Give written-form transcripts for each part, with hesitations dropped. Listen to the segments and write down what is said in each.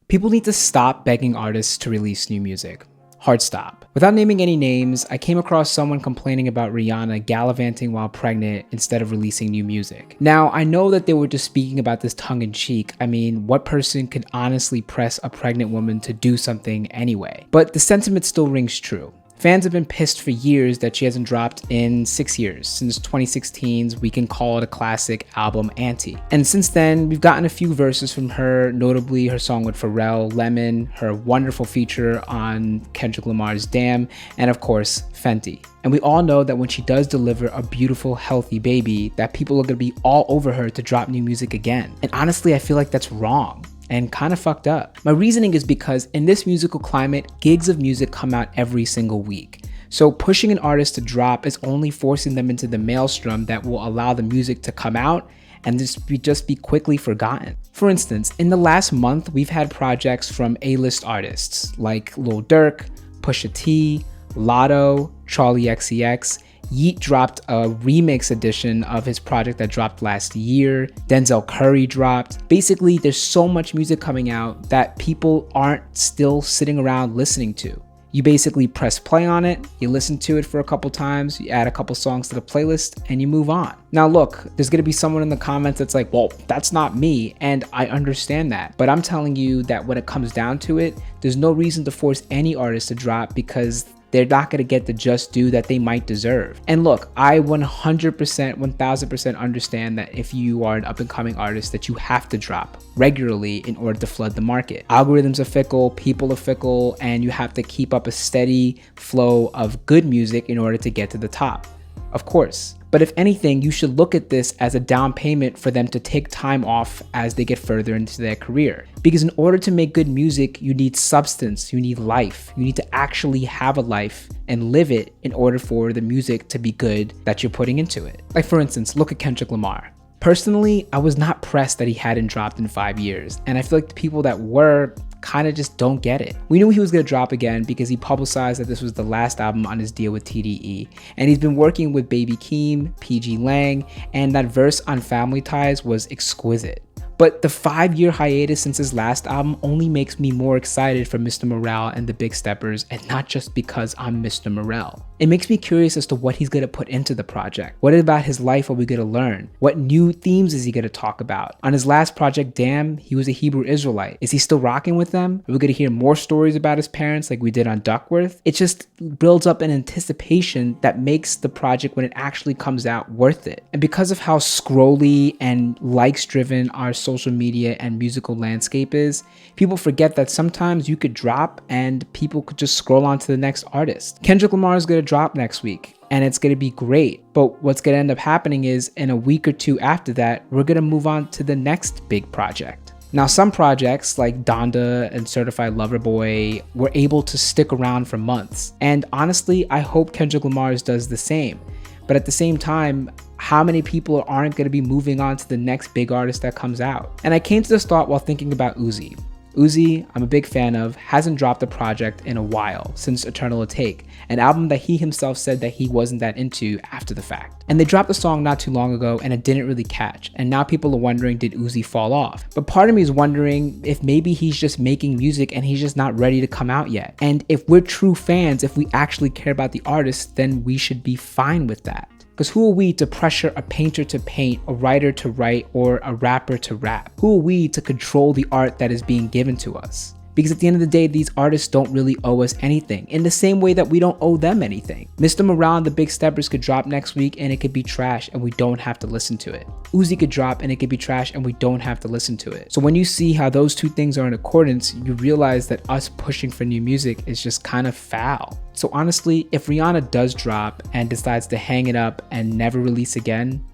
People need to stop begging artists to release new music. Hard stop. Without naming any names, I came across someone complaining about Rihanna gallivanting while pregnant instead of releasing new music. Now, I know that they were just speaking about this tongue-in-cheek. I mean, what person could honestly press a pregnant woman to do something anyway? But the sentiment still rings true. Fans have been pissed for years that she hasn't dropped in 6 years, since 2016's We Can Call It a Classic album Anti. And since then, we've gotten a few verses from her, notably her song with Pharrell, Lemon, her wonderful feature on Kendrick Lamar's Damn, and of course, Fenty. And we all know that when she does deliver a beautiful, healthy baby, that people are gonna be all over her to drop new music again. And honestly, I feel like that's wrong and kind of fucked up. My reasoning is because in this musical climate, gigs of music come out every single week. So pushing an artist to drop is only forcing them into the maelstrom that will allow the music to come out and just be quickly forgotten. For instance, in the last month, we've had projects from A-list artists like Lil Durk, Pusha T, Lotto, Charlie XCX. Yeat dropped a remix edition of his project that dropped last year. Denzel Curry dropped. Basically, there's so much music coming out that people aren't still sitting around listening to. You basically press play on it, you listen to it for a couple times, you add a couple songs to the playlist, and you move on. Now look, there's gonna be someone in the comments that's like, well, that's not me, and I understand that. But I'm telling you that when it comes down to it, there's no reason to force any artist to drop because they're not going to get the just due that they might deserve. And look, I 100%, 1000% understand that if you are an up-and-coming artist that you have to drop regularly in order to flood the market. Algorithms are fickle, people are fickle, and you have to keep up a steady flow of good music in order to get to the top. Of course. But if anything, you should look at this as a down payment for them to take time off as they get further into their career. Because in order to make good music, you need substance, you need life. You need to actually have a life and live it in order for the music to be good that you're putting into it. Like for instance, look at Kendrick Lamar. Personally, I was not pressed that he hadn't dropped in 5 years. And I feel like the people that were kind of just don't get it. We knew he was going to drop again because he publicized that this was the last album on his deal with TDE. And he's been working with Baby Keem, PG Lang, and that verse on Family Ties was exquisite. But the 5-year hiatus since his last album only makes me more excited for Mr. Morel and the Big Steppers, and not just because I'm Mr. Morel. It makes me curious as to what he's gonna put into the project. What about his life are we gonna learn? What new themes is he gonna talk about? On his last project, Damn, he was a Hebrew Israelite. Is he still rocking with them? Are we gonna hear more stories about his parents like we did on Duckworth? It just builds up an anticipation that makes the project when it actually comes out worth it. And because of how scrolly and likes driven our social media and musical landscape is, people forget that sometimes you could drop and people could just scroll on to the next artist. Kendrick Lamar is gonna drop next week and it's gonna be great, but what's gonna end up happening is in a week or two after that, we're gonna move on to the next big project. Now, some projects like Donda and Certified Lover Boy were able to stick around for months, and honestly, I hope Kendrick Lamar's does the same. But at the same time, how many people aren't going to be moving on to the next big artist that comes out? And I came to this thought while thinking about Uzi. Uzi, I'm a big fan of, hasn't dropped a project in a while, since Eternal Take, an album that he himself said that he wasn't that into after the fact. And they dropped a song not too long ago and it didn't really catch, and now people are wondering, did Uzi fall off? But part of me is wondering if maybe he's just making music and he's just not ready to come out yet. And if we're true fans, if we actually care about the artist, then we should be fine with that. Because who are we to pressure a painter to paint, a writer to write, or a rapper to rap? Who are we to control the art that is being given to us? Because at the end of the day, these artists don't really owe us anything, in the same way that we don't owe them anything. Mr. Morel and the Big Steppers could drop next week and it could be trash and we don't have to listen to it. Uzi could drop and it could be trash and we don't have to listen to it. So when you see how those two things are in accordance, you realize that us pushing for new music is just kind of foul. So honestly, if Rihanna does drop and decides to hang it up and never release again,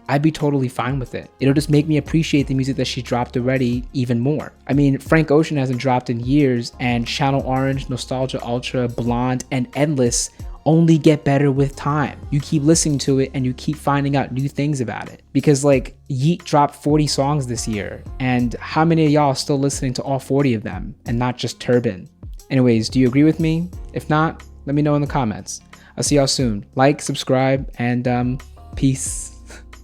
I'd be totally fine with it. It'll just make me appreciate the music that she dropped already even more. I mean, Frank Ocean hasn't dropped in years, and Channel Orange, Nostalgia Ultra, Blonde, and Endless only get better with time. You keep listening to it and you keep finding out new things about it. Because like, Yeat dropped 40 songs this year, and how many of y'all are still listening to all 40 of them and not just Turban? Anyways, do you agree with me? If not, let me know in the comments. I'll see y'all soon. Like, subscribe, and peace.